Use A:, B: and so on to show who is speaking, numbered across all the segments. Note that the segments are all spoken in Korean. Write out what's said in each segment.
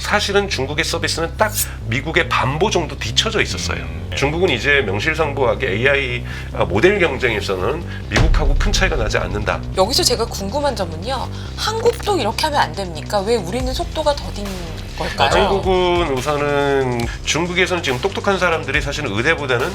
A: 사실은 중국의 서비스는 딱 미국의 반보 정도 뒤쳐져 있었어요. 중국은 이제 명실상부하게 AI 모델 경쟁에서는 미국하고 큰 차이가 나지 않는다.
B: 여기서 제가 궁금한 점은요. 한국도 이렇게 하면 안 됩니까? 왜 우리는 속도가 더딘 걸까요?
A: 한국은 우선은 중국에서는 지금 똑똑한 사람들이 사실은 의대보다는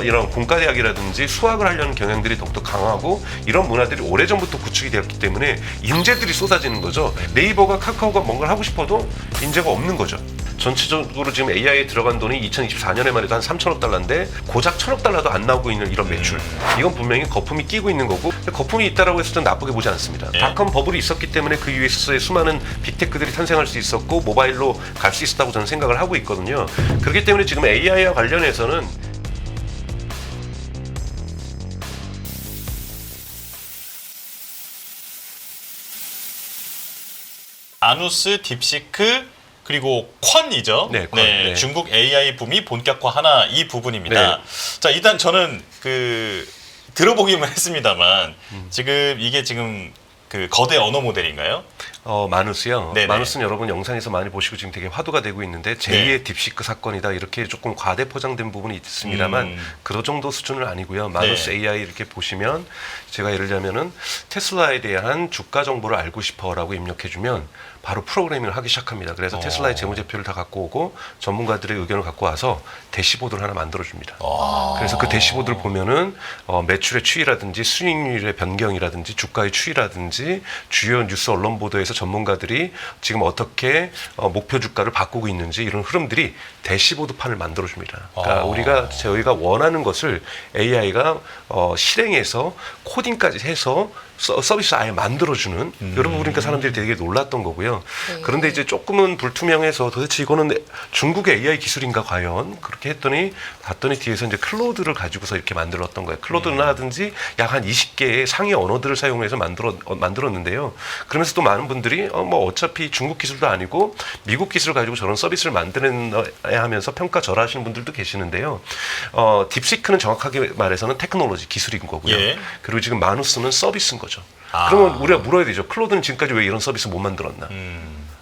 A: 이런 공과대학이라든지 수학을 하려는 경향들이 더욱더 강하고 이런 문화들이 오래전부터 구축이 되었기 때문에 인재들이 쏟아지는 거죠. 네이버가 카카오가 뭔가를 하고 싶어도 인재가 없는 거죠. 전체적으로 지금 AI에 들어간 돈이 2024년에만 해도 한 3천억 달러인데 고작 1천억 달러도 안 나오고 있는 이런 매출. 이건 분명히 거품이 끼고 있는 거고 거품이 있다라고 해서 좀 나쁘게 보지 않습니다. 닷컴 버블이 있었기 때문에 그 위에서의 수많은 빅테크들이 탄생할 수 있었고 모바일로 갈 수 있었다고 저는 생각을 하고 있거든요. 그렇기 때문에 지금 AI와 관련해서는
C: 아누스, 딥시크 그리고 퀀이죠.
A: 네, 퀀. 네.
C: 중국 AI 붐이 본격화하나 이 부분입니다.
A: 네.
C: 자, 일단 저는 들어보기만 했습니다만 지금 이게 지금 그 거대 언어 모델인가요?
A: 마누스요.
C: 네네.
A: 마누스는 여러분 영상에서 많이 보시고 지금 되게 화두가 되고 있는데 제2의 딥시크 사건이다 이렇게 조금 과대 포장된 부분이 있습니다만 그 정도 수준은 아니고요. 마누스
C: 네.
A: AI 이렇게 보시면 제가 예를 들자면은 테슬라에 대한 주가 정보를 알고 싶어라고 입력해주면 바로 프로그래밍을 하기 시작합니다. 그래서 테슬라의 재무제표를 다 갖고 오고 전문가들의 의견을 갖고 와서 대시보드를 하나 만들어줍니다. 그래서 그 대시보드를 보면은 매출의 추이라든지 수익률의 변경이라든지 주가의 추이라든지 주요 뉴스 언론 보도에서 전문가들이 지금 어떻게 목표 주가를 바꾸고 있는지 이런 흐름들이 대시보드판을 만들어줍니다. 그러니까 저희가 원하는 것을 AI가 실행해서 코딩까지 해서 서비스 아예 만들어주는 이런 부분이니까 사람들이 되게 놀랐던 거고요.
B: 네.
A: 그런데 이제 조금은 불투명해서 도대체 이거는 중국의 AI 기술인가 과연 그렇게 했더니 봤더니 뒤에서 이제 클로드를 가지고서 이렇게 만들었던 거예요. 클로드나 하든지 약 한 20개의 상위 언어들을 사용해서 만들었는데요. 그러면서 또 많은 분들이 뭐 어차피 중국 기술도 아니고 미국 기술을 가지고 저런 서비스를 만들어야 하면서 평가절하하시는 분들도 계시는데요. 딥시크는 정확하게 말해서는 테크놀로지 기술인 거고요.
C: 예.
A: 그리고 지금 마누스는 서비스인 거죠. 그러면 우리가 물어야 되죠. 클로드는 지금까지 왜 이런 서비스 못 만들었나?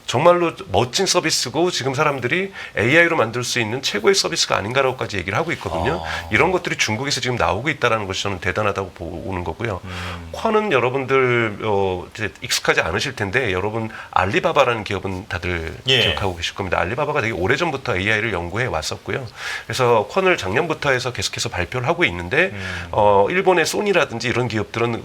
A: 정말로 멋진 서비스고 지금 사람들이 AI로 만들 수 있는 최고의 서비스가 아닌가라고까지 얘기를 하고 있거든요. 이런 것들이 중국에서 지금 나오고 있다는 것이 저는 대단하다고 보는 거고요. 쿼는 여러분들 이제 익숙하지 않으실 텐데 여러분 알리바바라는 기업은 다들 기억하고 계실 겁니다. 알리바바가 되게 오래전부터 AI를 연구해 왔었고요. 그래서 쿼를 작년부터 해서 계속해서 발표를 하고 있는데 일본의 소니라든지 이런 기업들은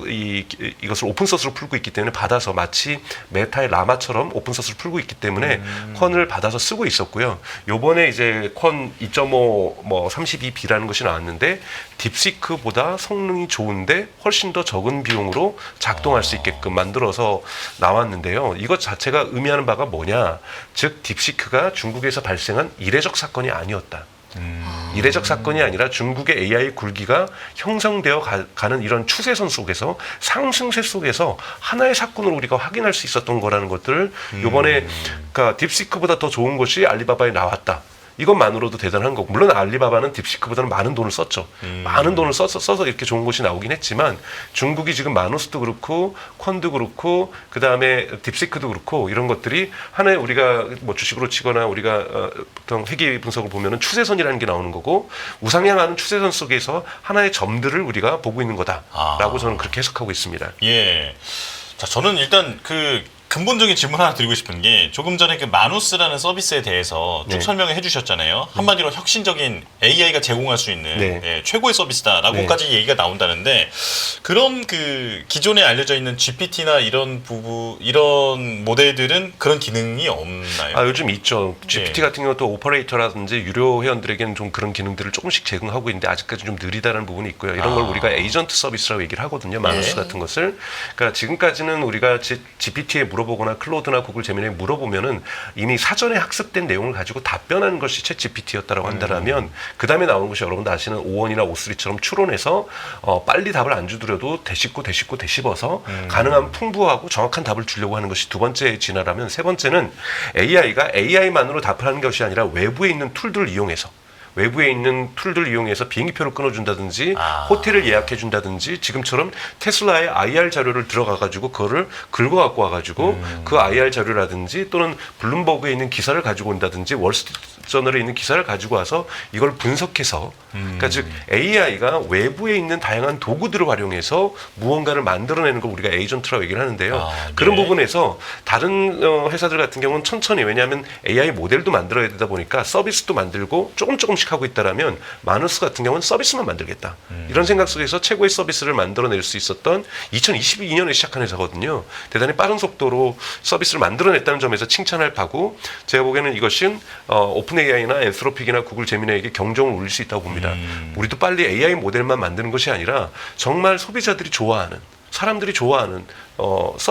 A: 이것을 오픈소스로 풀고 있기 때문에 받아서 마치 메타의 라마처럼 오픈소스를 풀고 있기 때문에 쿼를 받아서 쓰고 있었고요. 요번에 이제 쿼 2.5 뭐 32B라는 것이 나왔는데 딥시크보다 성능이 좋은데 훨씬 더 적은 비용으로 작동할 수 있게끔 만들어서 나왔는데요. 이것 자체가 의미하는 바가 뭐냐? 즉 딥시크가 중국에서 발생한 이례적 사건이 아니었다. 이례적 사건이 아니라 중국의 AI 굴기가 형성되어 가는 이런 추세선 속에서 상승세 속에서 하나의 사건으로 우리가 확인할 수 있었던 거라는 것들을 이번에 그러니까 딥시크보다 더 좋은 것이 알리바바에 나왔다. 이것만으로도 대단한 거고 물론 알리바바는 딥시크보다는 많은 돈을 썼죠. 많은 돈을 써서 이렇게 좋은 것이 나오긴 했지만 중국이 지금 마누스도 그렇고 콘도 그렇고 그 다음에 딥시크도 그렇고 이런 것들이 하나의 우리가 뭐 주식으로 치거나 우리가 보통 회계 분석을 보면은 추세선이라는 게 나오는 거고 우상향하는 추세선 속에서 하나의 점들을 우리가 보고 있는 거다라고 저는 그렇게 해석하고 있습니다.
C: 예. 자, 저는 일단 근본적인 질문 하나 드리고 싶은 게 조금 전에 그 마누스라는 서비스에 대해서 쭉 설명을 해주셨잖아요. 한마디로 혁신적인 AI가 제공할 수 있는 최고의 서비스다라고까지 얘기가 나온다는데 그런 기존에 알려져 있는 GPT나 이런 모델들은 그런 기능이 없나요?
A: 요즘 있죠. GPT 같은 경우도 오퍼레이터라든지 유료 회원들에게는 좀 그런 기능들을 조금씩 제공하고 있는데 아직까지 좀 느리다는 부분이 있고요. 이런 걸 우리가 에이전트 서비스라고 얘기를 하거든요. 마누스 같은 것을. 그러니까 지금까지는 우리가 GPT에 물어보거나 클로드나 구글 제미나에 물어보면은 이미 사전에 학습된 내용을 가지고 답변하는 것이 챗 GPT였다라고 한다면 그 다음에 나오는 것이 여러분들 아시는 O1이나 O3처럼 추론해서 빨리 답을 안 주더라도 되씹어서 가능한 풍부하고 정확한 답을 주려고 하는 것이 두 번째 진화라면 세 번째는 AI가 AI만으로 답을 하는 것이 아니라 외부에 있는 툴들을 이용해서 외부에 있는 툴들 이용해서 비행기표를 끊어준다든지 호텔을 예약해준다든지 지금처럼 테슬라의 IR 자료를 들어가가지고 그거를 긁어갖고 와가지고 그 IR 자료라든지 또는 블룸버그에 있는 기사를 가지고 온다든지 월스트리트저널에 있는 기사를 가지고 와서 이걸 분석해서 그러니까 즉 AI가 외부에 있는 다양한 도구들을 활용해서 무언가를 만들어내는 걸 우리가 에이전트라고 얘기를 하는데요. 그런 부분에서 다른 회사들 같은 경우는 천천히 왜냐하면 AI 모델도 만들어야 되다 보니까 서비스도 만들고 조금씩 하고 있다라면 마누스 같은 경우는 서비스만 만들겠다. 이런 생각 속에서 최고의 서비스를 만들어낼 수 있었던 2022년에 시작한 회사거든요. 대단히 빠른 속도로 서비스를 만들어냈다는 점에서 칭찬할 바고 제가 보기에는 이것은 오픈 AI나 엔스로픽이나 구글 제미나이에게 경종을 울릴 수 있다고 봅니다. 우리도 빨리 AI 모델만 만드는 것이 아니라 정말 소비자들이 좋아하는 사람들이 좋아하는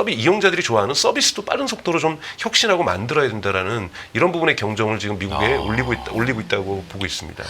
A: 이용자들이 좋아하는 서비스도 빠른 속도로 좀 혁신하고 만들어야 된다라는 이런 부분의 경종을 지금 미국에 울리고 있다고 보고 있습니다.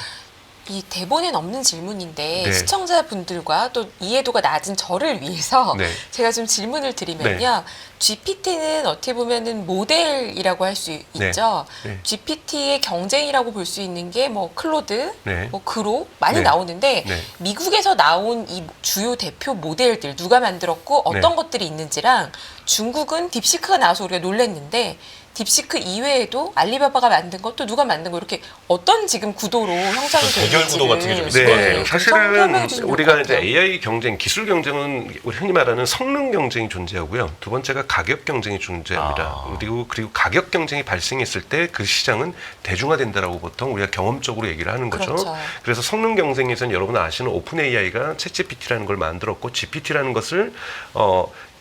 B: 이 대본엔 없는 질문인데
A: 네.
B: 시청자분들과 또 이해도가 낮은 저를 위해서
A: 네.
B: 제가 좀 질문을 드리면요. GPT는 어떻게 보면은 모델이라고 할 수 있죠.
A: 네.
B: GPT의 경쟁이라고 볼 수 있는 게 뭐 클로드,
A: 네.
B: 뭐 그로 많이
A: 네.
B: 나오는데
A: 네.
B: 미국에서 나온 이 주요 대표 모델들 누가 만들었고 어떤
A: 네.
B: 것들이 있는지랑 중국은 딥시크가 나와서 우리가 놀랬는데 딥시크 이외에도 알리바바가 만든 것도 누가 만든 거 이렇게 어떤 지금 구도로 형성이 되는지
C: 대결 구도 같은 게 좀 있을 것 같아요.
A: 네, 사실은 우리가 이제 AI 경쟁, 기술 경쟁은 우리 흔히 말하는 성능 경쟁이 존재하고요. 두 번째가 가격 경쟁이 존재합니다. 그리고 가격 경쟁이 발생했을 때 그 시장은 대중화된다라고 보통 우리가 경험적으로 얘기를 하는 거죠.
B: 그렇죠.
A: 그래서 성능 경쟁에서는 여러분 아시는 오픈 AI가 챗GPT라는 걸 만들었고 GPT라는 것을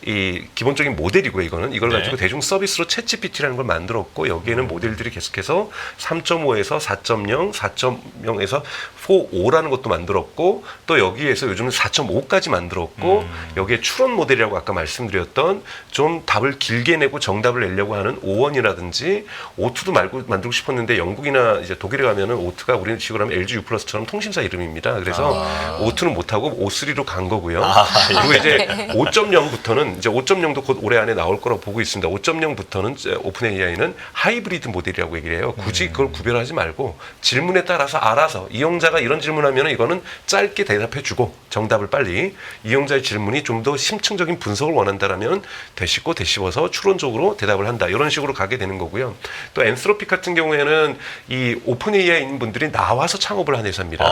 A: 이 기본적인 모델이고요. 이걸
C: 네.
A: 가지고 대중 서비스로 챗GPT라는 걸 만들었고 여기에는 모델들이 계속해서 3.5에서 4.0, 4.0에서 4.5라는 것도 만들었고 또 여기에서 요즘은 4.5까지 만들었고 여기에 추론 모델이라고 아까 말씀드렸던 좀 답을 길게 내고 정답을 내려고 하는 O1이라든지 O2도 만들고 싶었는데 영국이나 이제 독일에 가면은 O2가 우리는 식으로 하면 LG U+처럼 통신사 이름입니다. 그래서 O2는 못하고 O3로 간 거고요. 그리고 이제 5.0부터는 이제 5.0도 곧 올해 안에 나올 거라고 보고 있습니다. 5.0부터는 오픈 AI는 하이브리드 모델이라고 얘기를 해요. 굳이 그걸 구별하지 말고 질문에 따라서 알아서 이용자가 이런 질문하면 이거는 짧게 대답해주고 정답을 빨리 이용자의 질문이 좀 더 심층적인 분석을 원한다라면 되씹어서 추론적으로 대답을 한다. 이런 식으로 가게 되는 거고요. 또 엔스로픽 같은 경우에는 이 오픈 AI 있는 분들이 나와서 창업을 한 회사입니다.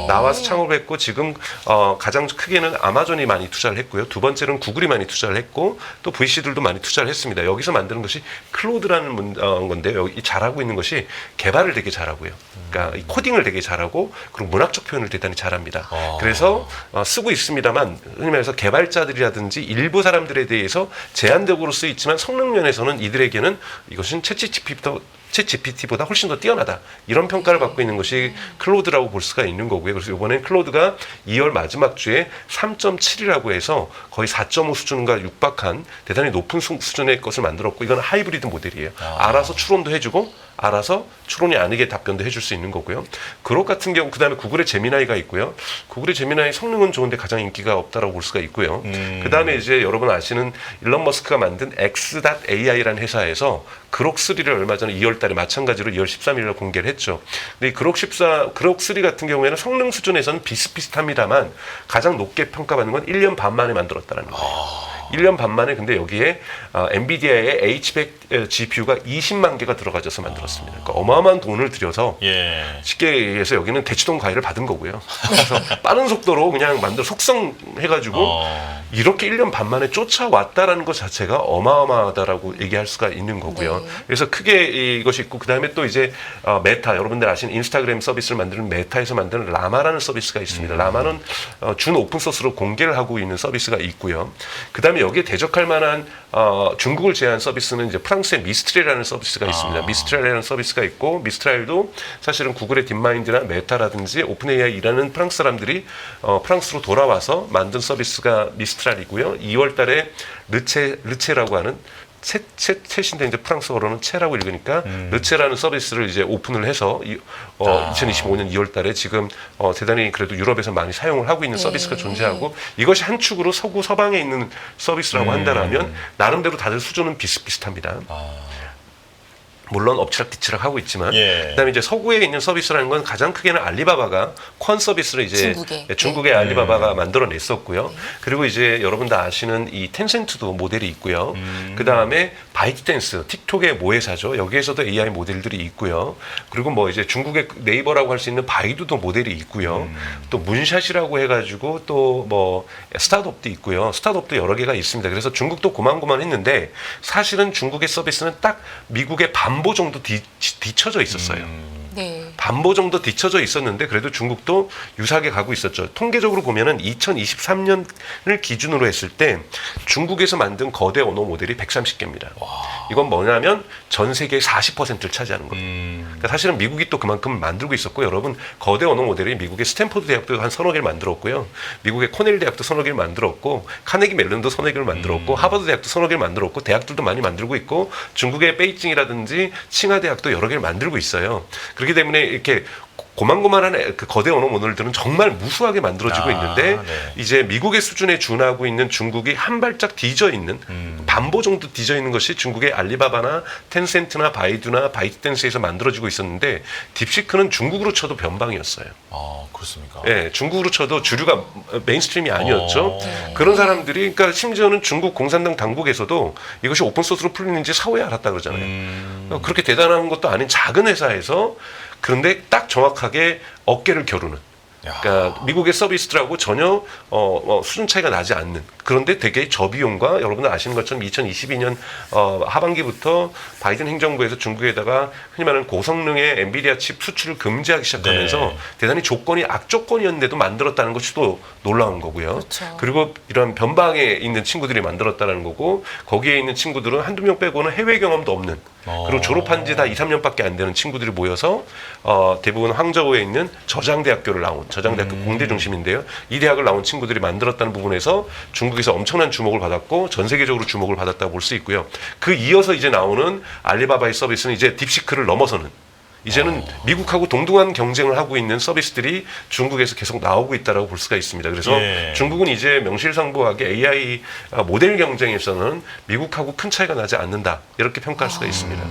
A: 나와서 창업을 했고 지금 가장 크게는 아마존이 많이 투자를 했고요. 두 번째는 구글이 많이 투자를 했고 또 VC들도 많이 투자를 했습니다. 여기서 만드는 것이 클로드라는 건데요. 여기 잘하고 있는 것이 개발을 되게 잘하고요. 그러니까 이 코딩을 되게 잘하고 그리고 문학적 표현을 대단히 잘합니다. 그래서 쓰고 있습니다만 흔히 말해서 개발자들이라든지 일부 사람들에 대해서 제한적으로 쓰이지만 성능 면에서는 이들에게는 이것은 챗GPT보다 훨씬 더 뛰어나다. 이런 평가를 받고 있는 것이 클로드라고 볼 수가 있는 거고요. 그래서 이번엔 클로드가 2월 마지막 주에 3.7이라고 해서 거의 4.5 수준과 육박한 대단히 높은 수준의 것을 만들었고 이건 하이브리드 모델이에요. 알아서 추론도 해주고 알아서 추론이 아니게 답변도 해줄 수 있는 거고요. 그록 같은 경우 그다음에 구글의 제미나이가 있고요. 구글의 제미나이 성능은 좋은데 가장 인기가 없다라고 볼 수가 있고요. 그다음에 이제 여러분 아시는 일론 머스크가 만든 X.AI라는 회사에서 그록 3를 얼마 전에 2월 달에 마찬가지로 2월 13일에 공개를 했죠. 근데 이 그록 3 같은 경우에는 성능 수준에서는 비슷비슷합니다만 가장 높게 평가받는 건 1년 반 만에 만들었다는 거예요. 1년 반 만에 근데 여기에 엔비디아의 H100 GPU가 20만 개가 들어가져서 만들었습니다. 그러니까 어마어마한 돈을 들여서 쉽게 얘기해서 여기는 대치동 과외를 받은 거고요. 그래서 빠른 속도로 그냥 속성해가지고 이렇게 1년 반 만에 쫓아왔다라는 것 자체가 어마어마하다라고 얘기할 수가 있는 거고요.
B: 네.
A: 그래서 크게 이것이 있고 그다음에 또 이제 메타 여러분들 아시는 인스타그램 서비스를 만드는 메타에서 만드는 라마라는 서비스가 있습니다. 라마는 준 오픈소스로 공개를 하고 있는 서비스가 있고요. 그다음에 여기에 대적할 만한 중국을 제외한 서비스는 이제 프랑스의 미스트랄이라는 서비스가 있습니다. 미스트랄이라는 서비스가 있고 미스트랄도 사실은 구글의 딥마인드나 메타라든지 오픈 AI라는 프랑스 사람들이 프랑스로 돌아와서 만든 서비스가 미스트랄이고요. 2월 달에 르체라고 하는 챗인데 이제 프랑스어로는 채라고 읽으니까 르체라는 서비스를 이제 오픈을 해서 2025년 2월 달에 지금 대단히 그래도 유럽에서 많이 사용을 하고 있는 서비스가 존재하고 이것이 한 축으로 서방에 있는 서비스라고 한다라면 나름대로 다들 수준은 비슷비슷합니다. 물론 엎치락뒤치락 하고 있지만
C: 예.
A: 그다음에 이제 서구에 있는 서비스라는 건 가장 크게는 알리바바가 콘 서비스를 이제 중국의 알리바바가 만들어냈었고요. 그리고 이제 여러분 다 아시는 이 텐센트도 모델이 있고요. 그다음에 바이트댄스, 틱톡의 모회사죠. 여기에서도 AI 모델들이 있고요. 그리고 뭐 이제 중국의 네이버라고 할 수 있는 바이두도 모델이 있고요. 또 문샷이라고 해가지고 또 뭐 스타트업도 있고요. 스타트업도 여러 개가 있습니다. 그래서 중국도 고만고만했는데 사실은 중국의 서비스는 딱 미국의 반보 정도 뒤쳐져 있었어요.
B: 네.
A: 반보 정도 뒤쳐져 있었는데 그래도 중국도 유사하게 가고 있었죠. 통계적으로 보면은 2023년을 기준으로 했을 때 중국에서 만든 거대 언어 모델이 130개입니다. 이건 뭐냐면 전 세계의 40%를 차지하는 겁니다. 그러니까 사실은 미국이 또 그만큼 만들고 있었고 여러분 거대 언어 모델이 미국의 스탠포드 대학도 한 서너 개를 만들었고요. 미국의 코넬 대학도 서너 개를 만들었고 카네기 멜론도 서너 개를 만들었고 하버드 대학도 서너 개를 만들었고 대학들도 많이 만들고 있고 중국의 베이징이라든지 칭화 대학도 여러 개를 만들고 있어요. 그렇기 때문에 이렇게 고만고만한 그 거대 언어 모델들은 정말 무수하게 만들어지고 있는데
C: 네.
A: 이제 미국의 수준에 준하고 있는 중국이 한 발짝 뒤져 있는 반보 정도 뒤져 있는 것이 중국의 알리바바나 텐센트나 바이두나 바이트댄스에서 만들어지고 있었는데 딥시크는 중국으로 쳐도 변방이었어요.
C: 아, 그렇습니까?
A: 예, 중국으로 쳐도 주류가 메인스트림이 아니었죠.
C: 네.
A: 그런 사람들이 그러니까 심지어는 중국 공산당 당국에서도 이것이 오픈소스로 풀리는지 사후에 알았다 그러잖아요. 그렇게 대단한 것도 아닌 작은 회사에서 그런데 딱 정확하게 어깨를 겨루는. 그러니까 미국의 서비스들하고 전혀 수준 차이가 나지 않는 그런데 되게 저비용과 여러분들 아시는 것처럼 2022년 하반기부터 바이든 행정부에서 중국에다가 흔히 말하는 고성능의 엔비디아 칩 수출을 금지하기 시작하면서
C: 네.
A: 대단히 조건이 악조건이었는데도 만들었다는 것이 또 놀라운 거고요.
B: 그렇죠.
A: 그리고 이런 변방에 있는 친구들이 만들었다는 거고 거기에 있는 친구들은 한두 명 빼고는 해외 경험도 없는 그리고 졸업한 지 다 2, 3년밖에 안 되는 친구들이 모여서 대부분 황저우에 있는 저장대학교를 나온 저장대학교 공대 중심인데요. 이 대학을 나온 친구들이 만들었다는 부분에서 중국에서 엄청난 주목을 받았고 전 세계적으로 주목을 받았다고 볼 수 있고요. 그 이어서 이제 나오는 알리바바의 서비스는 이제 딥시크를 넘어서는 이제는 미국하고 동등한 경쟁을 하고 있는 서비스들이 중국에서 계속 나오고 있다라고 볼 수가 있습니다. 그래서
C: 예.
A: 중국은 이제 명실상부하게 AI 모델 경쟁에서는 미국하고 큰 차이가 나지 않는다 이렇게 평가할 수가 있습니다.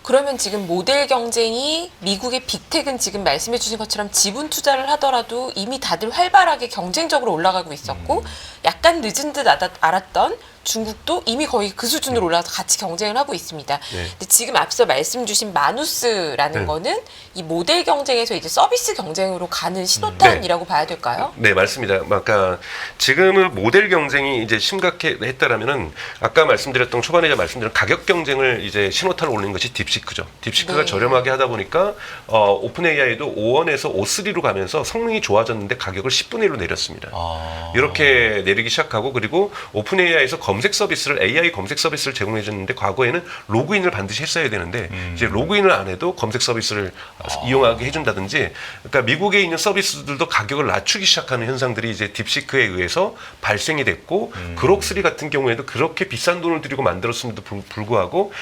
B: 그러면 지금 모델 경쟁이 미국의 빅텍은 지금 말씀해 주신 것처럼 지분 투자를 하더라도 이미 다들 활발하게 경쟁적으로 올라가고 있었고 약간 늦은 듯 알았던 중국도 이미 거의 그 수준으로 올라가서 같이 경쟁을 하고 있습니다.
A: 네.
B: 근데 지금 앞서 말씀 주신 마누스라는
A: 네.
B: 거는 이 모델 경쟁에서 이제 서비스 경쟁으로 가는 신호탄이라고 봐야 될까요?
A: 네, 맞습니다. 아까 지금은 모델 경쟁이 이제 심각했다라면은 아까 말씀드렸던 초반에 말씀드린 가격 경쟁을 이제 신호탄을 올리는 것이 딥시크죠. 딥시크가
B: 네.
A: 저렴하게 하다 보니까 오픈 AI도 5원에서 5.3로 가면서 성능이 좋아졌는데 가격을 10분의 1로 내렸습니다. 이렇게 내리기 시작하고 그리고 오픈 AI에서 검색 서비스를 AI 검색 서비스를 제공해 줬는데 과거에는 로그인을 반드시 했어야 되는데 이제 로그인을 안 해도 검색 서비스를 이용하게 해준다든지 그러니까 미국에 있는 서비스들도 가격을 낮추기 시작하는 현상들이 이제 딥시크에 의해서 발생이 됐고 그록3 같은 경우에도 그렇게 비싼 돈을 들이고 만들었음에도 불구하고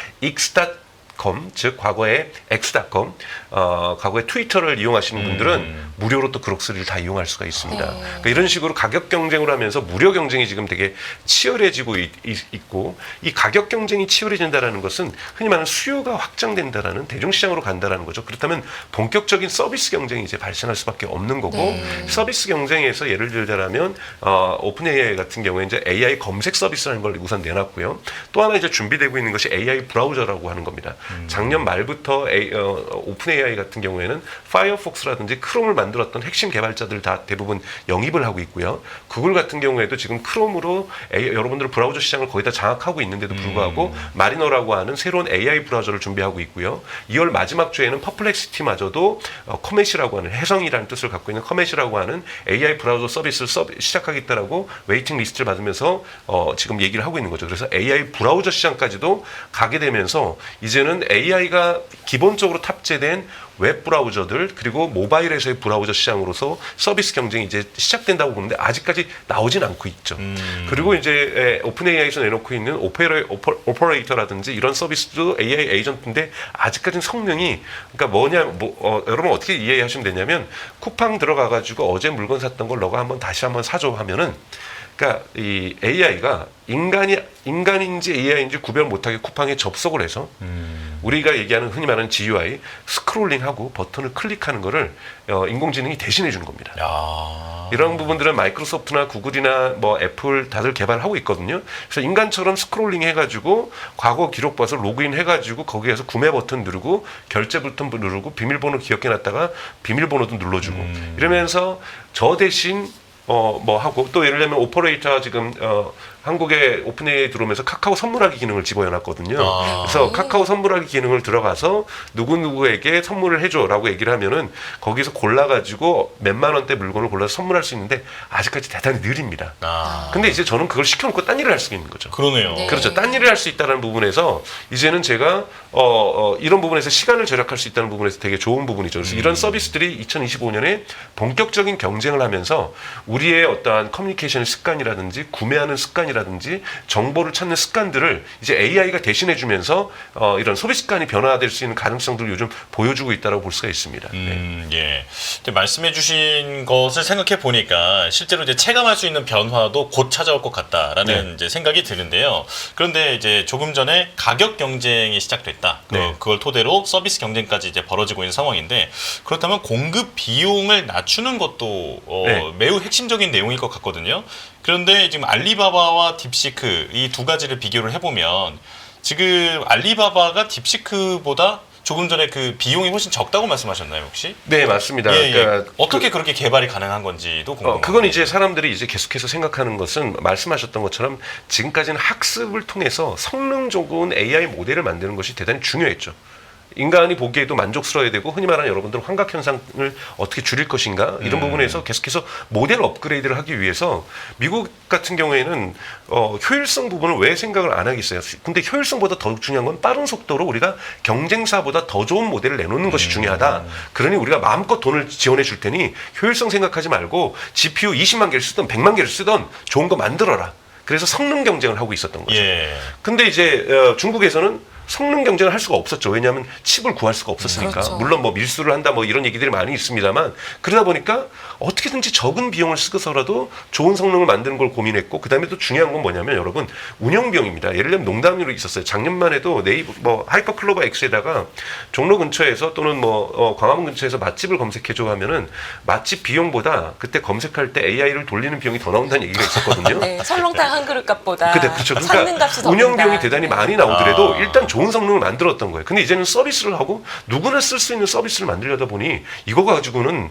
A: 즉 과거에 X.com, 과거에 트위터를 이용하시는 분들은 무료로 또 그록3를 다 이용할 수가 있습니다.
B: 네.
A: 그러니까 이런 식으로 가격 경쟁을 하면서 무료 경쟁이 지금 되게 치열해지고 있고 이 가격 경쟁이 치열해진다라는 것은 흔히 말하는 수요가 확장된다라는 대중시장으로 간다라는 거죠. 그렇다면 본격적인 서비스 경쟁이 이제 발생할 수밖에 없는 거고
B: 네.
A: 서비스 경쟁에서 예를 들자면 오픈 AI 같은 경우에 이제 AI 검색 서비스라는 걸 우선 내놨고요. 또 하나 이제 준비되고 있는 것이 AI 브라우저라고 하는 겁니다. 작년 말부터 오픈 AI 같은 경우에는 파이어폭스라든지 크롬을 만들었던 핵심 개발자들 다 대부분 영입을 하고 있고요. 구글 같은 경우에도 지금 크롬으로 여러분들 브라우저 시장을 거의 다 장악하고 있는데도 불구하고 마리너라고 하는 새로운 AI 브라우저를 준비하고 있고요. 2월 마지막 주에는 퍼플렉시티마저도 커메시라고 하는 해성이라는 뜻을 갖고 있는 커메시라고 하는 AI 브라우저 서비스를 시작하겠다라고 웨이팅 리스트를 받으면서 지금 얘기를 하고 있는 거죠. 그래서 AI 브라우저 시장까지도 가게 되면서 이제는 AI가 기본적으로 탑재된 웹 브라우저들 그리고 모바일에서의 브라우저 시장으로서 서비스 경쟁이 이제 시작된다고 보는데 아직까지 나오진 않고 있죠. 그리고 이제 오픈 AI에서 내놓고 있는 오퍼레이터라든지 이런 서비스도 AI 에이전트인데 아직까지는 성능이 그러니까 여러분 어떻게 이해하시면 되냐면 쿠팡 들어가가지고 어제 물건 샀던 걸 너가 다시 한번 사줘 하면은 그러니까 이 AI가 인간이 인간인지 AI인지 구별 못하게 쿠팡에 접속을 해서 우리가 얘기하는 흔히 말하는 GUI 스크롤링하고 버튼을 클릭하는 거를 인공지능이 대신해 주는 겁니다.
C: 야.
A: 이런 부분들은 마이크로소프트나 구글이나 뭐 애플 다들 개발하고 있거든요. 그래서 인간처럼 스크롤링 해가지고 과거 기록 봐서 로그인 해가지고 거기에서 구매 버튼 누르고 결제 버튼 누르고 비밀번호 기억해놨다가 비밀번호도 눌러주고 이러면서 저 대신 뭐 하고 또 예를 들면 오퍼레이터 지금 한국에 오픈AI 들어오면서 카카오 선물하기 기능을 집어넣었거든요. 그래서 카카오 선물하기 기능을 들어가서 누구누구에게 선물을 해줘라고 얘기를 하면은 거기서 골라가지고 몇만 원대 물건을 골라서 선물할 수 있는데 아직까지 대단히 느립니다. 근데 이제 저는 그걸 시켜놓고 딴 일을 할 수 있는 거죠.
C: 그러네요.
B: 네.
A: 그렇죠. 딴 일을 할 수 있다는 부분에서 이제는 제가 이런 부분에서 시간을 절약할 수 있다는 부분에서 되게 좋은 부분이죠. 그래서 이런 서비스들이 2025년에 본격적인 경쟁을 하면서 우리의 어떠한 커뮤니케이션 습관이라든지 구매하는 습관이라든지 정보를 찾는 습관들을 이제 AI가 대신해주면서 이런 소비 습관이 변화될 수 있는 가능성들을 요즘 보여주고 있다고 볼 수가 있습니다.
C: 예. 근데 말씀해주신 것을 생각해 보니까 실제로 이제 체감할 수 있는 변화도 곧 찾아올 것 같다라는 이제 생각이 드는데요. 그런데 이제 조금 전에 가격 경쟁이 시작됐다.
A: 네.
C: 그걸 토대로 서비스 경쟁까지 이제 벌어지고 있는 상황인데 그렇다면 공급 비용을 낮추는 것도
A: 네.
C: 매우 핵심적인 내용일 것 같거든요. 그런데 지금 알리바바와 딥시크 이 두 가지를 비교를 해보면 지금 알리바바가 딥시크보다 조금 전에 그 비용이 훨씬 적다고 말씀하셨나요, 혹시?
A: 네, 맞습니다.
C: 예, 예.
A: 그러니까
C: 어떻게 그렇게 개발이 가능한 건지도 궁금합니다.
A: 그건 이제 사람들이 이제 계속해서 생각하는 것은 말씀하셨던 것처럼 지금까지는 학습을 통해서 성능 좋은 AI 모델을 만드는 것이 대단히 중요했죠. 인간이 보기에도 만족스러워야 되고 흔히 말하는 여러분들 환각 현상을 어떻게 줄일 것인가 이런 부분에서 계속해서 모델 업그레이드를 하기 위해서 미국 같은 경우에는 효율성 부분을 왜 생각을 안 하겠어요. 근데 효율성보다 더 중요한 건 빠른 속도로 우리가 경쟁사보다 더 좋은 모델을 내놓는 것이 중요하다. 그러니 우리가 마음껏 돈을 지원해 줄 테니 효율성 생각하지 말고 GPU 20만 개를 쓰든 100만 개를 쓰든 좋은 거 만들어라. 그래서 성능 경쟁을 하고 있었던 거죠.
C: 예.
A: 근데 이제 중국에서는 성능 경쟁을 할 수가 없었죠. 왜냐하면 칩을 구할 수가 없었으니까.
B: 그렇죠.
A: 물론 뭐 밀수를 한다 뭐 이런 얘기들이 많이 있습니다만 그러다 보니까 어떻게든지 적은 비용을 쓰고서라도 좋은 성능을 만드는 걸 고민했고 그다음에 또 중요한 건 뭐냐면 여러분 운영 비용입니다. 예를 들면 농담으로 있었어요. 작년만 해도 네이버 뭐 하이퍼클로버 X에다가 종로 근처에서 또는 뭐 광화문 근처에서 맛집을 검색해줘 하면은 맛집 비용보다 그때 검색할 때 AI를 돌리는 비용이 더 나온다는 얘기가 있었거든요.
B: 네, 설렁탕 한 그릇 값보다
A: 그렇죠.
B: 찾는 값이 더
A: 운영
B: 든다.
A: 비용이 대단히 많이 나오더라도 일단 좋은 성능을 만들었던 거예요. 근데 이제는 서비스를 하고 누구나 쓸 수 있는 서비스를 만들려다 보니 이거 가지고는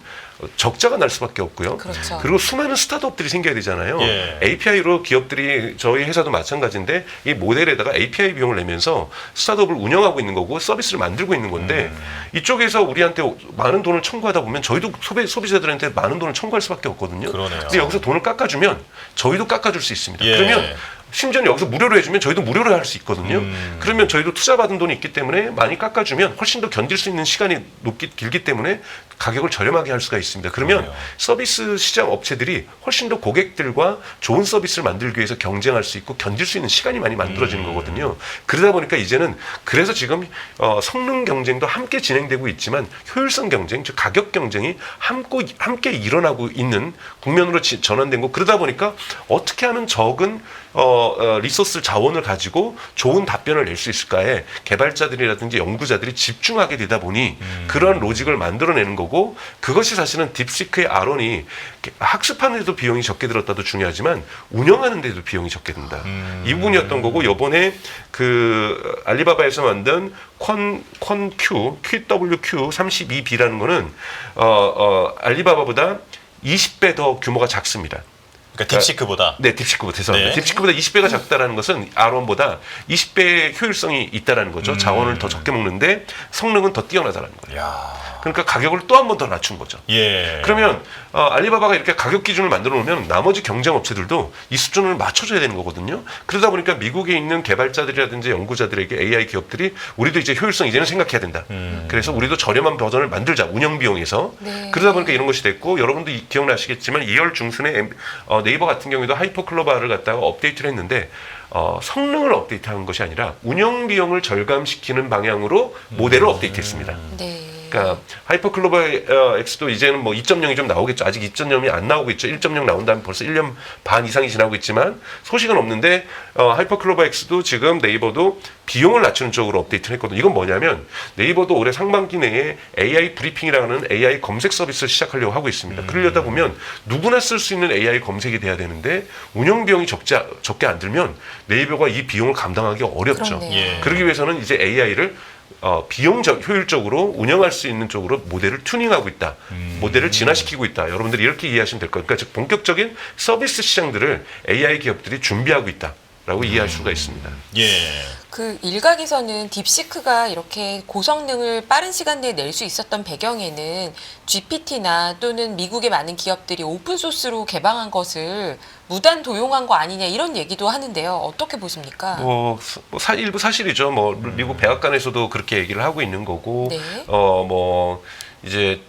A: 적자가 날 수밖에 없고요.
B: 그렇죠.
A: 그리고 수많은 스타트업들이 생겨야 되잖아요.
C: 예.
A: API로 기업들이 저희 회사도 마찬가지인데 이 모델에다가 API 비용을 내면서 스타트업을 운영하고 있는 거고 서비스를 만들고 있는 건데 이쪽에서 우리한테 많은 돈을 청구하다 보면 저희도 소비자들한테 많은 돈을 청구할 수밖에 없거든요.
C: 그러네요.
A: 근데 여기서 돈을 깎아주면 저희도 깎아줄 수 있습니다.
C: 예.
A: 그러면 심지어는 여기서 무료로 해주면 저희도 무료로 할 수 있거든요. 그러면 저희도 투자받은 돈이 있기 때문에 많이 깎아주면 훨씬 더 견딜 수 있는 시간이 길기 때문에 가격을 저렴하게 할 수가 있습니다. 그러면
C: 그러네요.
A: 서비스 시장 업체들이 훨씬 더 고객들과 좋은 서비스를 만들기 위해서 경쟁할 수 있고 견딜 수 있는 시간이 많이 만들어지는 거거든요. 그러다 보니까 이제는 그래서 지금 성능 경쟁도 함께 진행되고 있지만 효율성 경쟁, 즉 가격 경쟁이 함께 일어나고 있는 국면으로 전환된 거. 그러다 보니까 어떻게 하면 적은 리소스 자원을 가지고 좋은 답변을 낼 수 있을까에 개발자들이라든지 연구자들이 집중하게 되다 보니 그런 로직을 만들어내는 거고 그것이 사실은 딥시크의 아론이 학습하는 데도 비용이 적게 들었다도 중요하지만 운영하는 데도 비용이 적게 든다. 이 부분이었던 거고 요번에 그 알리바바에서 만든 QWQ32B라는 거는 알리바바보다 20배 더 규모가 작습니다.
C: 그러니까 딥시크보다.
A: 네, 딥시크보다 죄송합니다.
C: 네.
A: 딥시크보다 20배가 작다라는 것은 R1보다 20배의 효율성이 있다라는 거죠. 자원을 더 적게 먹는데 성능은 더 뛰어나다라는 거예요.
C: 야.
A: 그러니까 가격을 또 한 번 더 낮춘 거죠.
C: 예.
A: 그러면 알리바바가 이렇게 가격 기준을 만들어 놓으면 나머지 경쟁 업체들도 이 수준을 맞춰줘야 되는 거거든요. 그러다 보니까 미국에 있는 개발자들이라든지 연구자들에게 AI 기업들이 우리도 이제 효율성 이제는 생각해야 된다. 그래서 우리도 저렴한 버전을 만들자. 운영 비용에서.
B: 네.
A: 그러다 보니까 이런 것이 됐고 여러분도 기억나시겠지만 2월 중순에 네이버 같은 경우에도 하이퍼클로바를 갖다가 업데이트를 했는데 성능을 업데이트한 것이 아니라 운영 비용을 절감시키는 방향으로 모델을 업데이트했습니다.
B: 네.
A: 그러니까 하이퍼클로버 X도 이제는 뭐 2.0이 좀 나오겠죠. 아직 2.0이 안 나오고 있죠. 1.0 나온 다음에 벌써 1년 반 이상이 지나고 있지만 소식은 없는데 하이퍼클로버 X도 지금 네이버도 비용을 낮추는 쪽으로 업데이트를 했거든요. 이건 뭐냐면 네이버도 올해 상반기 내에 AI 브리핑이라는 AI 검색 서비스를 시작하려고 하고 있습니다. 그러려다 보면 누구나 쓸 수 있는 AI 검색이 돼야 되는데 운영 비용이 적게 안 들면 네이버가 이 비용을 감당하기 어렵죠.
B: 그렇네요.
C: 예.
A: 그러기 위해서는 이제 AI를 비용적 효율적으로 운영할 수 있는 쪽으로 모델을 튜닝하고 있다. 모델을 진화시키고 있다. 여러분들이 이렇게 이해하시면 될 거예요. 그러니까 즉 본격적인 서비스 시장들을 AI 기업들이 준비하고 있다라고 이해할 수가 있습니다.
C: 예.
B: 그 일각에서는 딥시크가 이렇게 고성능을 빠른 시간 내에 낼 수 있었던 배경에는 GPT나 또는 미국의 많은 기업들이 오픈소스로 개방한 것을 무단 도용한 거 아니냐 이런 얘기도 하는데요. 어떻게 보십니까?
A: 일부 사실이죠. 뭐 미국 백악관에서도 그렇게 얘기를 하고 있는 거고,
B: 네.
A: 이제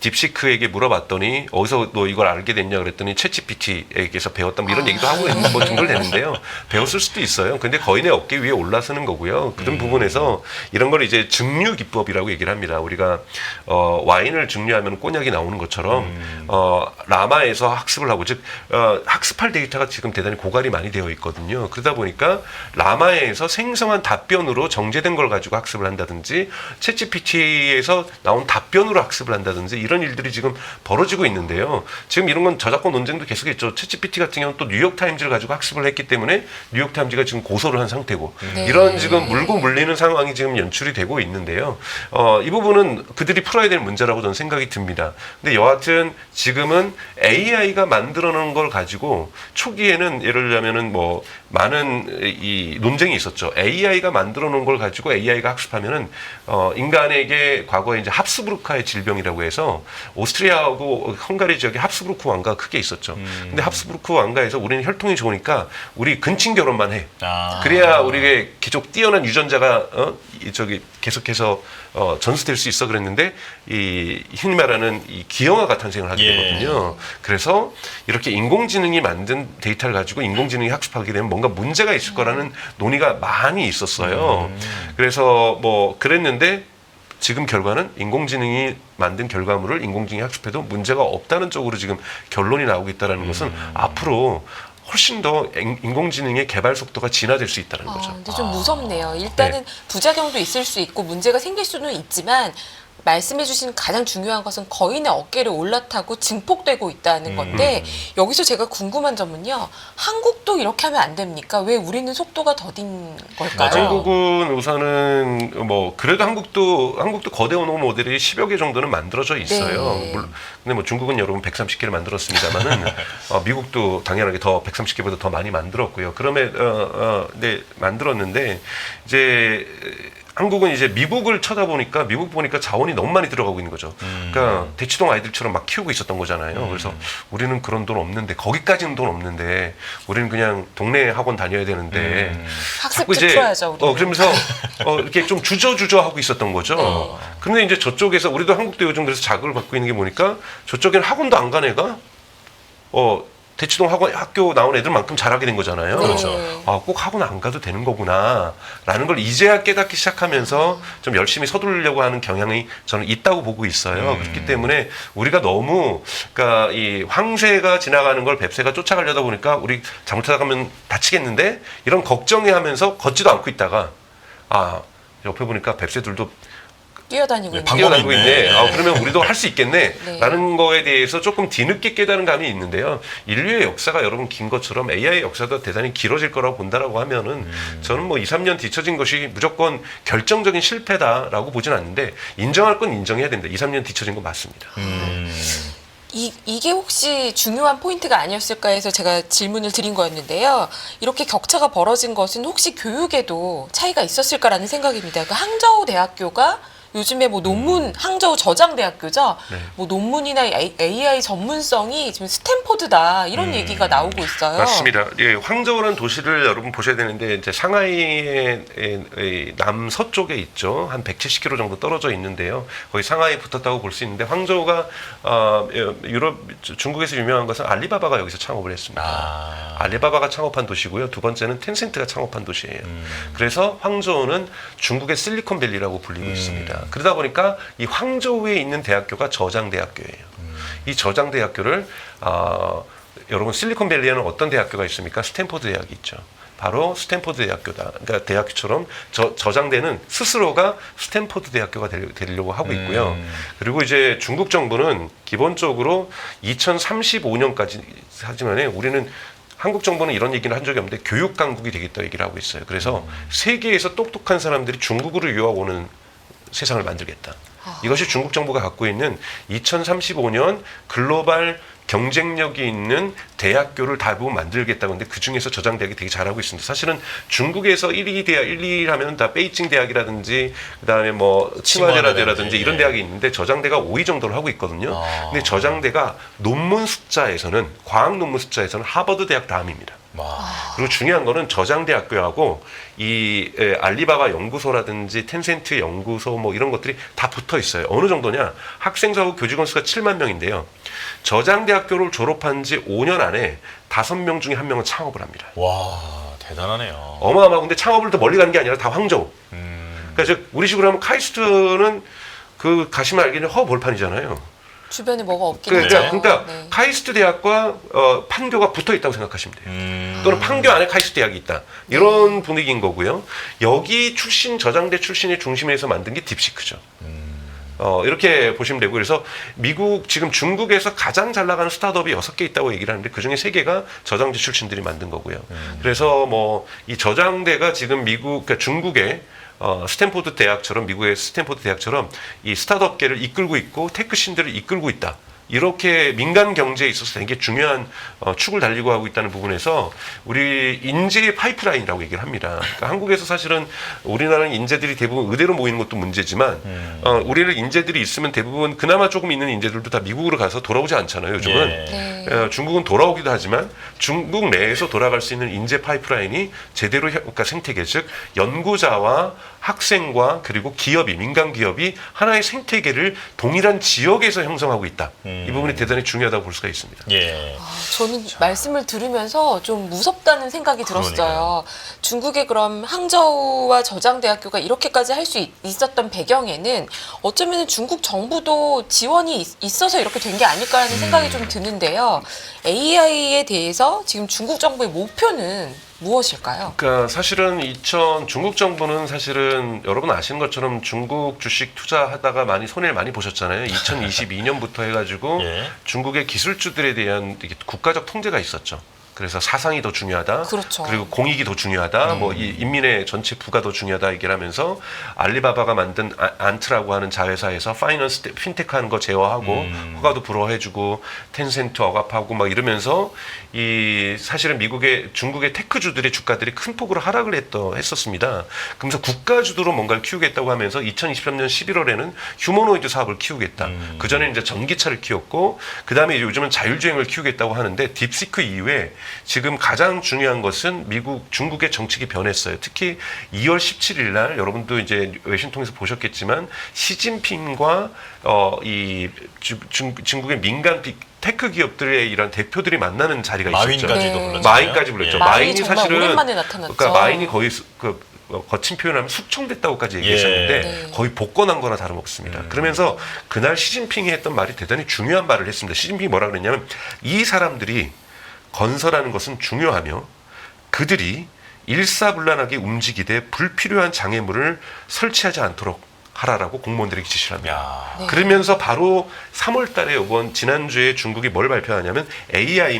A: 딥시크에게 물어봤더니 어디서 너 이걸 알게 됐냐 그랬더니 챗GPT에게서 배웠다 뭐 이런 얘기도 하고 있는 뭐 둥글대는데요. 배웠을 수도 있어요. 근데 거인의 어깨 위에 올라서는 거고요. 그런 부분에서 이런 걸 이제 증류 기법이라고 얘기를 합니다. 우리가 와인을 증류하면 꼬냑이 나오는 것처럼 라마에서 학습을 하고 즉 학습할 데이터가 지금 대단히 고갈이 많이 되어 있거든요. 그러다 보니까 라마에서 생성한 답변으로 정제된 걸 가지고 학습을 한다든지 챗GPT에서 나온 답변으로 학습을 한다든지 이런 일들이 지금 벌어지고 있는데요. 지금 이런 건 저작권 논쟁도 계속했죠. 챗GPT 같은 경우는 또 뉴욕타임즈를 가지고 학습을 했기 때문에 뉴욕타임즈가 지금 고소를 한 상태고
B: 네.
A: 이런 지금 물고 물리는 상황이 지금 연출이 되고 있는데요. 이 부분은 그들이 풀어야 될 문제라고 저는 생각이 듭니다. 근데 여하튼 지금은 AI가 만들어 놓은 걸 가지고 초기에는 예를 들자면은 뭐 많은 이 논쟁이 있었죠. AI가 만들어 놓은 걸 가지고 AI가 학습하면은 인간에게 과거에 이제 합스부르크의 질병이라고 해서 오스트리아하고 헝가리 지역에 합스부르크 왕가가 크게 있었죠. 근데 합스부르크 왕가에서 우리는 혈통이 좋으니까 우리 근친 결혼만 해. 그래야 우리의 계속 뛰어난 유전자가 계속해서 전수될 수 있어 그랬는데 이 흔히 말하는 이 기형아가 탄생을 하게 되거든요. 그래서 이렇게 인공지능이 만든 데이터를 가지고 인공지능이 학습하게 되면 뭔가 문제가 있을 거라는 논의가 많이 있었어요. 그래서 뭐 그랬는데 지금 결과는 인공지능이 만든 결과물을 인공지능이 학습해도 문제가 없다는 쪽으로 지금 결론이 나오고 있다는 것은 앞으로 훨씬 더 인공지능의 개발 속도가 진화될 수 있다는 거죠.
B: 근데 좀 무섭네요. 일단은 부작용도 있을 수 있고 문제가 생길 수는 있지만 말씀해주신 가장 중요한 것은 거인의 어깨를 올라타고 증폭되고 있다는 건데 여기서 제가 궁금한 점은요. 한국도 이렇게 하면 안 됩니까? 왜 우리는 속도가 더딘 걸까요?
A: 한국은 우선은 뭐 그래도 한국도 거대 언어 모델이 10여 개 정도는 만들어져 있어요.
B: 네.
A: 근데 뭐 중국은 여러분 130개를 만들었습니다만은 미국도 당연하게 더 130개보다 더 많이 만들었고요. 네, 만들었는데 이제 한국은 이제 미국을 쳐다보니까 미국 보니까 자원이 너무 많이 들어가고 있는 거죠. 그러니까 대치동 아이들처럼 막 키우고 있었던 거잖아요. 그래서 우리는 그런 돈 없는데 거기까지는 돈 없는데 우리는 그냥 동네 학원 다녀야 되는데 자꾸
B: 학습 풀어야죠. 우리는.
A: 그러면서 이렇게 좀 주저주저 하고 있었던 거죠. 그런데 이제 저쪽에서 우리도 한국도 요즘 그래서 자극을 받고 있는 게 보니까 저쪽에는 학원도 안 간 애가 대치동 학교 나온 애들만큼 잘하게 된 거잖아요.
C: 그렇죠.
A: 꼭 학원 안 가도 되는 거구나라는 걸 이제야 깨닫기 시작하면서 좀 열심히 서두르려고 하는 경향이 저는 있다고 보고 있어요. 그렇기 때문에 우리가 너무 그러니까 이 황새가 지나가는 걸 뱁새가 쫓아가려다 보니까 우리 잘못하다 가면 다치겠는데 이런 걱정해하면서 걷지도 않고 있다가 옆에 보니까 뱁새들도
B: 뛰어다니고 있는
A: 뛰어다니고
C: 있네.
A: 있네. 그러면 우리도 할 수 있겠네.
B: 네.
A: 라는 거에 대해서 조금 뒤늦게 깨달은 감이 있는데요. 인류의 역사가 여러분 긴 것처럼 AI의 역사도 대단히 길어질 거라고 본다라고 하면은 저는 뭐 2, 3년 뒤처진 것이 무조건 결정적인 실패다라고 보진 않는데 인정할 건 인정해야 됩니다. 2, 3년 뒤처진 건 맞습니다.
B: 이게 혹시 중요한 포인트가 아니었을까 해서 제가 질문을 드린 거였는데요. 이렇게 격차가 벌어진 것은 혹시 교육에도 차이가 있었을까라는 생각입니다. 그 항저우 대학교가 요즘에 뭐 논문 항저우 저장대학교죠. 뭐 논문이나 AI 전문성이 지금 스탠포드다 이런 얘기가 나오고 있어요.
A: 맞습니다. 예, 황저우라는 도시를 여러분 보셔야 되는데 이제 상하이의 남서쪽에 있죠. 한 170km 정도 떨어져 있는데요. 거의 상하이에 붙었다고 볼 수 있는데 황저우가 중국에서 유명한 것은 알리바바가 여기서 창업을 했습니다. 알리바바가 창업한 도시고요. 두 번째는 텐센트가 창업한 도시예요. 그래서 황저우는 중국의 실리콘밸리라고 불리고 있습니다. 그러다 보니까 이 황저우에 있는 대학교가 저장대학교예요. 이 저장대학교를 여러분 실리콘밸리에는 어떤 대학교가 있습니까? 스탠포드 대학이 있죠. 바로 스탠포드 대학교다. 그러니까 대학교처럼 저장대는 스스로가 스탠포드 대학교가 되려고 하고 있고요. 그리고 이제 중국 정부는 기본적으로 2035년까지 하지만 우리는 한국 정부는 이런 얘기를 한 적이 없는데 교육 강국이 되겠다 얘기를 하고 있어요. 그래서 세계에서 똑똑한 사람들이 중국으로 유학 오는 세상을 만들겠다. 이것이 중국 정부가 갖고 있는 2035년 글로벌 경쟁력이 있는 대학교를 대부분 만들겠다고 하는데 그중에서 저장대학이 되게 잘하고 있습니다. 사실은 중국에서 1위 대학, 1위 하면 다 베이징 대학이라든지 그다음에 뭐 칭화대라든지 이런 대학이 있는데 저장대가 5위 정도를 하고 있거든요. 근데 저장대가 논문 숫자에서는 과학 논문 숫자에서는 하버드 대학 다음입니다. 그리고 중요한 거는 저장대학교하고 이 알리바바 연구소라든지 텐센트 연구소 뭐 이런 것들이 다 붙어 있어요. 어느 정도냐? 학생 사고 교직원 수가 7만 명인데요. 저장대학교를 졸업한 지 5년 안에 5명 중에 1명은 창업을 합니다.
C: 와, 대단하네요.
A: 어마어마하고 근데 창업을 더 멀리 가는 게 아니라 다 황저우. 그러니까 즉 우리 식으로 하면 카이스트는 그 가시면 알기는 허벌판이잖아요.
B: 주변에 뭐가 없긴
A: 그러니까,
B: 하죠.
A: 그러니까
B: 네.
A: 카이스트 대학과 판교가 붙어 있다고 생각하시면 돼요. 또는 판교 안에 카이스트 대학이 있다. 이런 분위기인 거고요. 여기 출신 저장대 출신의 중심에서 만든 게 딥시크죠. 이렇게 보시면 되고 그래서 미국 지금 중국에서 가장 잘 나가는 스타트업이 6개 있다고 얘기를 하는데 그중에 3개가 저장대 출신들이 만든 거고요. 그래서 뭐 이 저장대가 지금 그러니까 중국의 스탠포드 대학처럼 미국의 스탠포드 대학처럼 이 스타트업계를 이끌고 있고 테크신들을 이끌고 있다. 이렇게 민간 경제에 있어서 되게 중요한 축을 달리고 하고 있다는 부분에서 우리 인재의 파이프라인이라고 얘기를 합니다. 그러니까 한국에서 사실은 우리나라는 인재들이 대부분 의대로 모이는 것도 문제지만 우리는 인재들이 있으면 대부분 그나마 조금 있는 인재들도 다 미국으로 가서 돌아오지 않잖아요. 요즘은
B: 네.
A: 중국은 돌아오기도 하지만 중국 내에서 돌아갈 수 있는 인재 파이프라인이 제대로 그러니까 생태계 즉 연구자와 학생과 그리고 기업이 민간 기업이 하나의 생태계를 동일한 지역에서 형성하고 있다. 이 부분이 대단히 중요하다고 볼 수가 있습니다.
C: 예.
B: 저는 말씀을 들으면서 좀 무섭다는 생각이 들었어요.
C: 그러니까요.
B: 중국의 그럼 항저우와 저장대학교가 이렇게까지 할 수 있었던 배경에는 어쩌면 중국 정부도 지원이 있어서 이렇게 된 게 아닐까라는 생각이 좀 드는데요. AI에 대해서 지금 중국 정부의 목표는 무엇일까요?
A: 그러니까 사실은 중국 정부는 사실은 여러분 아시는 것처럼 중국 주식 투자하다가 손해를 많이 보셨잖아요. 2022년부터 해가지고
C: 예.
A: 중국의 기술주들에 대한 국가적 통제가 있었죠. 그래서 사상이 더 중요하다.
B: 그렇죠.
A: 그리고 공익이 더 중요하다. 뭐 이 인민의 전체 부가 더 중요하다 얘기를 하면서 알리바바가 만든 안트라고 하는 자회사에서 파이낸스 핀테크 하는 거 제어하고 허가도 불허해주고 텐센트 억압하고 막 이러면서 이 사실은 중국의 테크주들의 주가들이 큰 폭으로 하락을 했었습니다. 그러면서 국가주도로 뭔가를 키우겠다고 하면서 2023년 11월에는 휴머노이드 사업을 키우겠다. 그 전에 이제 전기차를 키웠고 그 다음에 요즘은 자율주행을 키우겠다고 하는데 딥시크 이후에 지금 가장 중요한 것은 중국의 정책이 변했어요. 특히 2월 17일 날 여러분도 이제 외신 통해서 보셨겠지만 시진핑과 중국의 민간 테크 기업들의 이런 대표들이 만나는 자리가 있었죠.
C: 마윈까지도
B: 네.
C: 불렀죠.
A: 마인까지 불렀죠.
C: 예.
B: 마인이 정말 오랜만에 나타났죠.
A: 그러니까 마인이 거의 거친 표현하면 숙청됐다고까지 얘기했었는데
B: 네.
A: 거의 복권한 거나 다름없습니다. 그러면서 그날 시진핑이 했던 말이 대단히 중요한 말을 했습니다. 시진핑이 뭐라 그랬냐면 이 사람들이 건설하는 것은 중요하며 그들이 일사불란하게 움직이되 불필요한 장애물을 설치하지 않도록 하라라고 공무원들에게 지시를 합니다.
C: 야.
B: 네.
A: 그러면서 바로 3월 달에 지난주에 중국이 뭘 발표하냐면 AI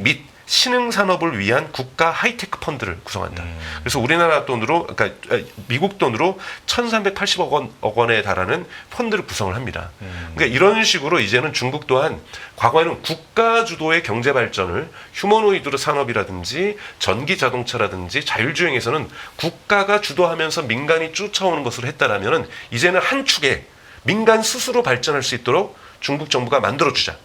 A: 및 신흥 산업을 위한 국가 하이테크 펀드를 구성한다. 그래서 우리나라 돈으로 그러니까 미국 돈으로 1,380억 원에 달하는 펀드를 구성을 합니다. 그러니까 이런 식으로 이제는 중국 또한 과거에는 국가 주도의 경제 발전을 휴머노이드 산업이라든지 전기 자동차라든지 자율주행에서는 국가가 주도하면서 민간이 쫓아오는 것으로 했다라면은 이제는 한 축에 민간 스스로 발전할 수 있도록 중국 정부가 만들어주자.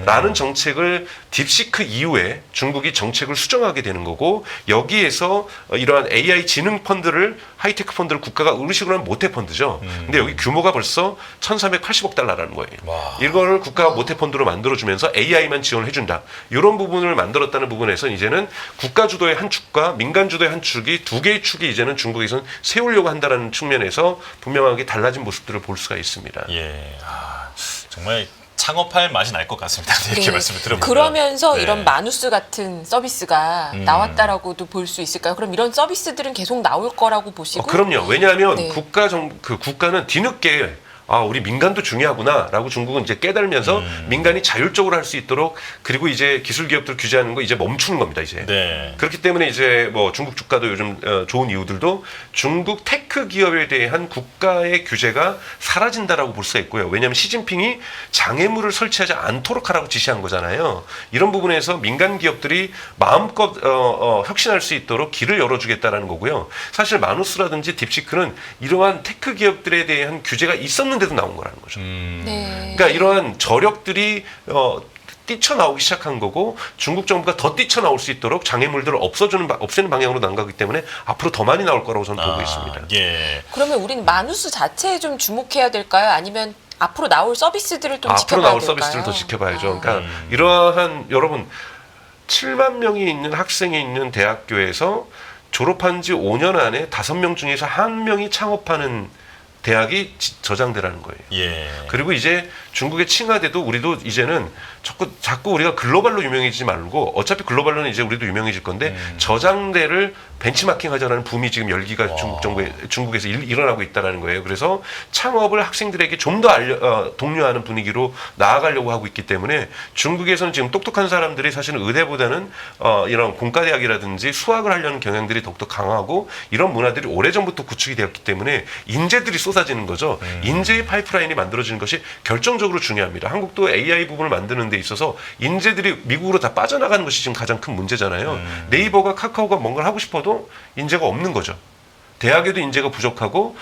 A: 라는 정책을 딥시크 이후에 중국이 정책을 수정하게 되는 거고 여기에서 이러한 AI 지능 펀드를 하이테크 펀드를 국가가 의식으로 하면 모태 펀드죠. 근데 여기 규모가 벌써 1,380억 달러라는 거예요.
C: 와.
A: 이거를 국가가 모태 펀드로 만들어주면서 AI만 지원을 해준다. 이런 부분을 만들었다는 부분에서 이제는 국가 주도의 한 축과 민간 주도의 한 축이 두 개의 축이 이제는 중국에서는 세우려고 한다는 측면에서 분명하게 달라진 모습들을 볼 수가 있습니다.
C: 예, 정말 창업할 맛이 날 것 같습니다. 이렇게 말씀을 들어보면.
B: 그러면서
C: 네.
B: 이런 마누스 같은 서비스가 나왔다라고도 볼 수 있을까요? 그럼 이런 서비스들은 계속 나올 거라고 보시고?
A: 그럼요. 왜냐하면
B: 네.
A: 국가는 뒤늦게 우리 민간도 중요하구나라고 중국은 이제 깨달으면서 민간이 자율적으로 할 수 있도록 그리고 이제 기술 기업들 규제하는 거 이제 멈추는 겁니다. 이제.
C: 네.
A: 그렇기 때문에 이제 뭐 중국 주가도 요즘 좋은 이유들도 중국 테크 기업에 대한 국가의 규제가 사라진다라고 볼 수가 있고요. 왜냐하면 시진핑이 장애물을 설치하지 않도록 하라고 지시한 거잖아요. 이런 부분에서 민간 기업들이 마음껏 혁신할 수 있도록 길을 열어주겠다라는 거고요. 사실 마누스라든지 딥시크는 이러한 테크 기업들에 대한 규제가 있었는데도 나온 거라는 거죠.
B: 네.
A: 그러니까 이러한 저력들이 뛰쳐나오기 시작한 거고 중국 정부가 더 뛰쳐나올 수 있도록 장애물들을 없애는 방향으로 나가기 때문에 앞으로 더 많이 나올 거라고 저는 보고 있습니다.
C: 예.
B: 그러면 우리는 마누스 자체에 좀 주목해야 될까요? 아니면 앞으로 나올 서비스들을 좀
A: 앞으로
B: 지켜봐야
A: 나올
B: 될까요?
A: 서비스를 더 지켜봐야죠. 그러니까 이러한 여러분 7만 명이 있는 학생이 있는 대학교에서 졸업한 지 5년 안에 5명 중에서 1명이 창업하는 대학이 저장대라는 거예요.
C: 예.
A: 그리고 이제 중국의 칭화대도 우리도 이제는 자꾸 우리가 글로벌로 유명해지지 말고 어차피 글로벌로는 이제 우리도 유명해질 건데 저장대를 벤치마킹 하자라는 붐이 지금 열기가 중국에서 일어나고 있다라는 거예요. 그래서 창업을 학생들에게 좀 더 독려하는 분위기로 나아가려고 하고 있기 때문에 중국에서는 지금 똑똑한 사람들이 사실은 의대보다는 이런 공과대학이라든지 수학을 하려는 경향들이 더욱더 강하고 이런 문화들이 오래전부터 구축이 되었기 때문에 인재들이 쏟아지는 거죠. 인재의 파이프라인이 만들어지는 것이 결정적으로 중요합니다. 한국도 AI 부분을 만드는 데 있어서 인재들이 미국으로 다 빠져나가는 것이 지금 가장 큰 문제잖아요. 네이버가 카카오가 뭔가를 하고 싶어도 인재가 없는 거죠. 대학에도 인재가 부족하고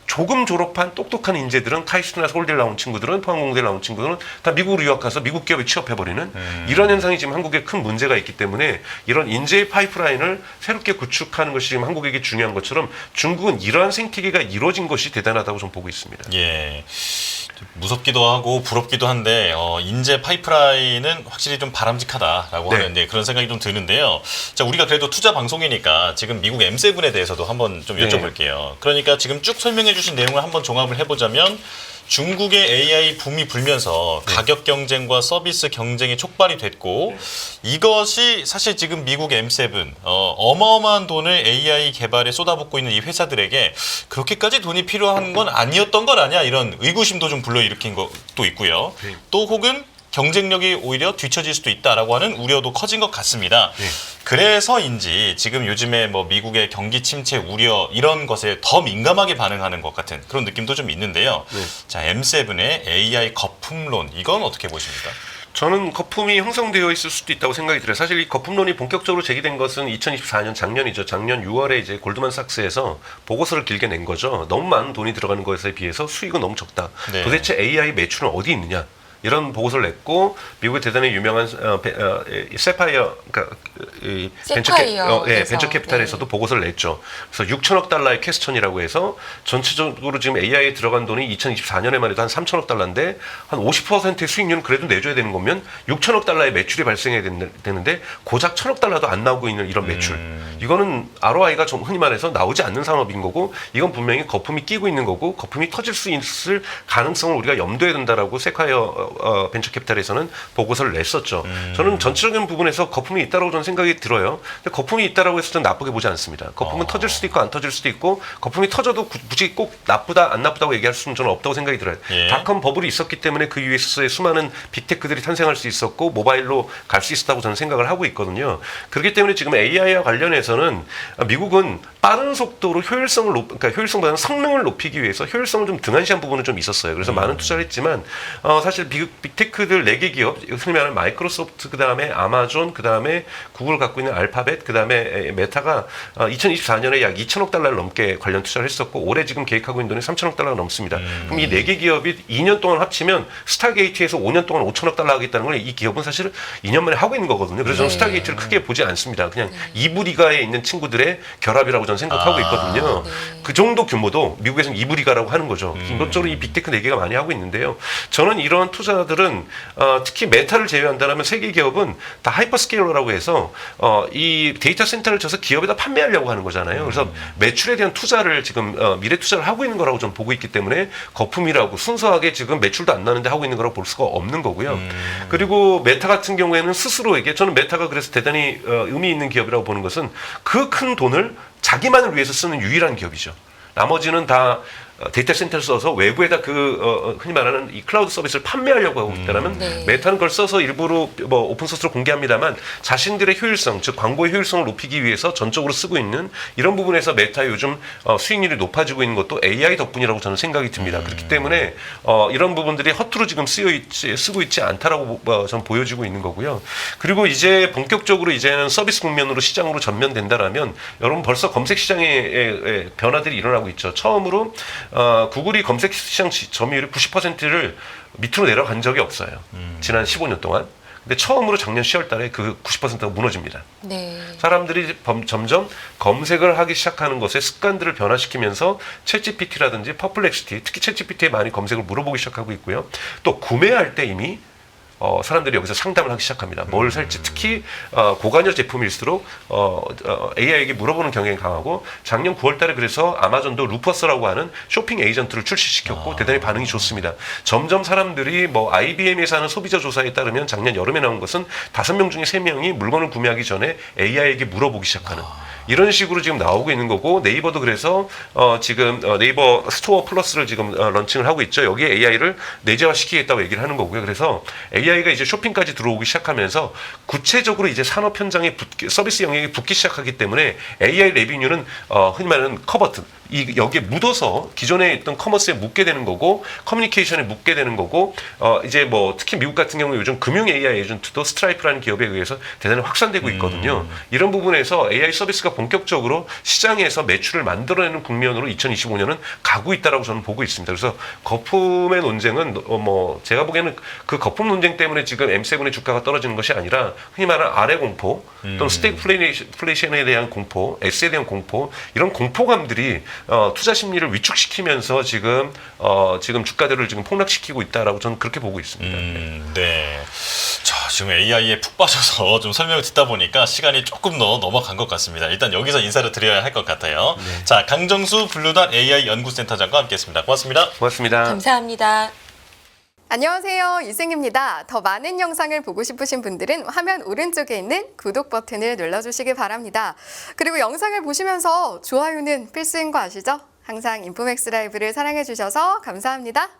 A: 조금 졸업한 똑똑한 인재들은 카이스트나 서울대를 나온 친구들은 포항공대를 나온 친구들은 다 미국으로 유학 가서 미국 기업에 취업해버리는 이런 현상이 지금 한국에 큰 문제가 있기 때문에 이런 인재의 파이프라인을 새롭게 구축하는 것이 지금 한국에게 중요한 것처럼 중국은 이러한 생태계가 이루어진 것이 대단하다고 저는 보고 있습니다.
C: 예. 무섭기도 하고 부럽기도 한데 인재 파이프라인은 확실히 좀 바람직하다라고
A: 네.
C: 하는 그런 생각이 좀 드는데요. 자, 우리가 그래도 투자 방송이니까 지금 미국 M7에 대해서도 한번 좀 여쭤볼게요. 그러니까 지금 쭉 설명해 주신 내용을 한번 종합을 해보자면 중국의 AI 붐이 불면서 가격 경쟁과 서비스 경쟁이 촉발이 됐고 이것이 사실 지금 미국 M7 어마어마한 돈을 AI 개발에 쏟아붓고 있는 이 회사들에게 그렇게까지 돈이 필요한 건 아니었던 건 아니야 이런 의구심도 좀 불러일으킨 것도 있고요. 또 혹은 경쟁력이 오히려 뒤처질 수도 있다라고 하는 우려도 커진 것 같습니다. 그래서인지 지금 요즘에 뭐 미국의 경기 침체 우려 이런 것에 더 민감하게 반응하는 것 같은 그런 느낌도 좀 있는데요. 자, M7의 AI 거품론 이건 어떻게 보십니까?
A: 저는 거품이 형성되어 있을 수도 있다고 생각이 들어요. 사실 이 거품론이 본격적으로 제기된 것은 2024년 작년이죠. 작년 6월에 이제 골드만삭스에서 보고서를 길게 낸 거죠. 너무 많은 돈이 들어가는 것에 비해서 수익은 너무 적다.
C: 네.
A: 도대체 AI 매출은 어디 있느냐? 이런 보고서를 냈고 미국의 대단히 유명한 세파이어 그러니까 벤처 캐피탈에서도 보고서를 냈죠. 그래서 6천억 달러의 퀘스천이라고 해서 전체적으로 지금 AI에 들어간 돈이 2024년에만 해도 한 3천억 달러인데 한 50%의 수익률은 그래도 내줘야 되는 거면 6천억 달러의 매출이 발생해야 되는데 고작 1천억 달러도 안 나오고 있는 이런 매출. 이거는 ROI가 좀 흔히 말해서 나오지 않는 산업인 거고 이건 분명히 거품이 끼고 있는 거고 거품이 터질 수 있을 가능성을 우리가 염두에 둔다라고 세콰이어 벤처 캐피탈에서는 보고서를 냈었죠. 저는 전체적인 부분에서 거품이 있다라고 저는 생각이 들어요. 근데 거품이 있다라고 해서 저는 나쁘게 보지 않습니다. 거품은 터질 수도 있고 안 터질 수도 있고 거품이 터져도 굳이 꼭 나쁘다 안 나쁘다고 얘기할 수는 저는 없다고 생각이 들어요. 닷컴 버블이 있었기 때문에 그 위에서의 수많은 빅테크들이 탄생할 수 있었고 모바일로 갈 수 있었다고 저는 생각을 하고 있거든요. 그렇기 때문에 지금 AI와 관련해서는 미국은 빠른 속도로 그러니까 효율성보다는 성능을 높이기 위해서 효율성을 좀 등한시한 부분은 좀 있었어요. 그래서 많은 투자를 했지만 사실 빅테크들 4개 기업, 흔히 말하는 마이크로소프트, 그다음에 아마존, 그다음에 구글 갖고 있는 알파벳, 그다음에 메타가 2024년에 약 2천억 달러를 넘게 관련 투자를 했었고 올해 지금 계획하고 있는 돈이 3천억 달러가 넘습니다. 그럼 이 4개 기업이 2년 동안 합치면 스타게이트에서 5년 동안 5천억 달러 하겠다는 걸 이 기업은 사실 2년 만에 하고 있는 거거든요. 그래서 저는 스타게이트를 크게 보지 않습니다. 그냥 2부 리가에 있는 친구들의 결합이라고 저는 생각하고 있거든요. 그 정도 규모도 미국에서는 2부 리가라고 하는 거죠. 기본적으로 이 빅테크 4개가 많이 하고 있는데요. 저는 이런 투자들은 특히 메타를 제외한다면 3개 기업은 다 하이퍼스케일러라고 해서 이 데이터 센터를 쳐서 기업에다 판매하려고 하는 거잖아요. 그래서 매출에 대한 투자를 지금 미래 투자를 하고 있는 거라고 저는 보고 있기 때문에 거품이라고 순수하게 지금 매출도 안 나는데 하고 있는 거라고 볼 수가 없는 거고요. 그리고 메타 같은 경우에는 스스로에게 저는 메타가 그래서 대단히 의미 있는 기업이라고 보는 것은 그 큰 돈을 자기만을 위해서 쓰는 유일한 기업이죠. 나머지는 다 데이터 센터를 써서 외부에다 흔히 말하는 이 클라우드 서비스를 판매하려고 하고 있다면 메타는 그걸 써서 일부러 뭐 오픈소스로 공개합니다만 자신들의 효율성, 즉 광고의 효율성을 높이기 위해서 전적으로 쓰고 있는 이런 부분에서 메타 요즘 수익률이 높아지고 있는 것도 AI 덕분이라고 저는 생각이 듭니다. 그렇기 때문에 이런 부분들이 허투루 지금 쓰고 있지 않다라고 저는 보여지고 있는 거고요. 그리고 이제 본격적으로 이제는 서비스 국면으로 시장으로 전면된다라면 여러분 벌써 검색 시장의 변화들이 일어나고 있죠. 처음으로 구글이 검색 시장 점유율이 90%를 밑으로 내려간 적이 없어요. 지난 15년 동안. 근데 처음으로 작년 10월 달에 그 90%가 무너집니다.
B: 네.
A: 사람들이 점점 검색을 하기 시작하는 것에 습관들을 변화시키면서 챗GPT라든지 퍼플렉시티, 특히 챗GPT에 많이 검색을 물어보기 시작하고 있고요. 또 구매할 때 이미 사람들이 여기서 상담을 하기 시작합니다. 뭘 살지 특히 고관여 제품일수록 AI에게 물어보는 경향이 강하고 작년 9월 달에 그래서 아마존도 루퍼스라고 하는 쇼핑 에이전트를 출시시켰고 대단히 반응이 좋습니다. 점점 사람들이 뭐 IBM에서 하는 소비자 조사에 따르면 작년 여름에 나온 것은 5명 중에 3명이 물건을 구매하기 전에 AI에게 물어보기 시작하는 이런 식으로 지금 나오고 있는 거고 네이버도 그래서 지금 네이버 스토어 플러스를 지금 런칭을 하고 있죠. 여기에 AI를 내재화시키겠다고 얘기를 하는 거고요. 그래서 AI가 이제 쇼핑까지 들어오기 시작하면서 구체적으로 이제 산업 현장에 서비스 영역에 붙기 시작하기 때문에 AI 레비뉴는 흔히 말하는 커버튼 여기에 묻어서 기존에 있던 커머스에 묻게 되는 거고 커뮤니케이션에 묻게 되는 거고 이제 뭐 특히 미국 같은 경우 요즘 금융 AI 에이전트도 스트라이프라는 기업에 의해서 대단히 확산되고 있거든요. 이런 부분에서 AI 서비스가 본격적으로 시장에서 매출을 만들어내는 국면으로 2025년은 가고 있다라고 저는 보고 있습니다. 그래서 거품의 논쟁은 뭐 제가 보기에는 그 거품 논쟁 때문에 지금 M7의 주가가 떨어지는 것이 아니라 흔히 말하는 아래 공포 또는 스태그플레이션에 대한 공포, S에 대한 공포 이런 공포감들이 투자 심리를 위축시키면서 지금 주가들을 지금 폭락시키고 있다라고 저는 그렇게 보고 있습니다.
C: 네. 자, 지금 AI에 푹 빠져서 좀 설명을 듣다 보니까 시간이 조금 더 넘어간 것 같습니다. 일단 여기서 인사를 드려야 할 것 같아요. 네. 자, 강정수 블루닷 AI 연구센터장과 함께했습니다. 고맙습니다.
A: 고맙습니다.
B: 감사합니다.
D: 안녕하세요. 이승입니다. 더 많은 영상을 보고 싶으신 분들은 화면 오른쪽에 있는 구독 버튼을 눌러주시기 바랍니다. 그리고 영상을 보시면서 좋아요는 필수인 거 아시죠? 항상 인포맥스 라이브를 사랑해주셔서 감사합니다.